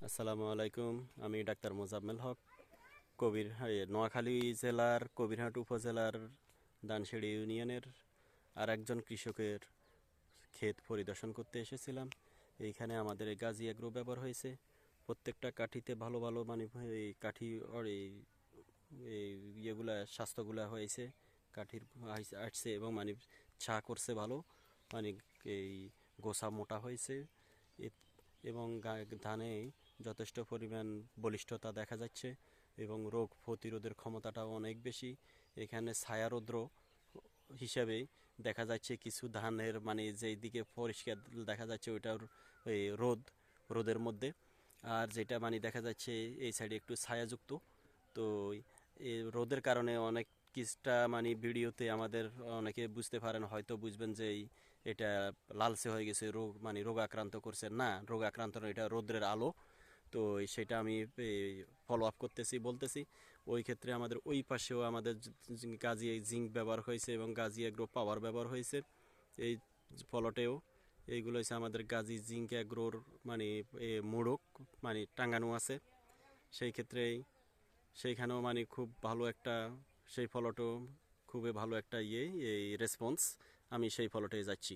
আসসালামু আলাইকুম। আমি ডাক্তার মোজাম্মেল হক, নোয়াখালী জেলার কবিরহাট উপজেলার দানসিঁড়ি ইউনিয়নের আর একজন কৃষকের ক্ষেত পরিদর্শন করতে এসেছিলাম। এইখানে আমাদের এই গাজি এগ্রো ব্যবহার হয়েছে। প্রত্যেকটা কাঠিতে ভালো ভালো মানে এই কাঠি আর এই ইয়েগুলা স্বাস্থ্যগুলা হয়েছে, কাঠির আসছে এবং মানে ছা করছে ভালো, মানে এই গোছা মোটা হয়েছে এবং ধানে যথেষ্ট পরিমাণ বলিষ্ঠতা দেখা যাচ্ছে এবং রোগ প্রতিরোধের ক্ষমতাটাও অনেক বেশি। এখানে ছায়া রৌদ্র হিসাবে দেখা যাচ্ছে কিছু ধানের মানে যেই দিকে পরিষ্কার দেখা যাচ্ছে ওইটার এই রোদের মধ্যে, আর যেটা মানে দেখা যাচ্ছে এই সাইডে একটু ছায়াযুক্ত। তো এই রোদের কারণে অনেক কিছুটা মানে ভিডিওতে আমাদের অনেকে বুঝতে পারেন, হয়তো বুঝবেন যে এটা লালচে হয়ে গেছে, রোগ মানে রোগ আক্রান্ত করছে। না, রোগ আক্রান্ত নয়, এটা রোদ্রের আলো। তো সেটা আমি ফলো আপ করতেছি বলতেছি। ওই ক্ষেত্রে আমাদের ওই পাশেও আমাদের গাজি জিঙ্ক ব্যবহার হয়েছে এবং গাজি এগ্রো পাওয়ার ব্যবহার হয়েছে এই ফলটেও। এইগুলো হচ্ছে আমাদের গাজি জিঙ্ক এগ্রোর মানে মোড়ক মানে টাঙ্গানো আছে। সেই ক্ষেত্রেই সেইখানেও মানে খুব ভালো একটা, সেই ফলটও খুবই ভালো একটা এই রেসপন্স। আমি সেই ফলটে যাচ্ছি।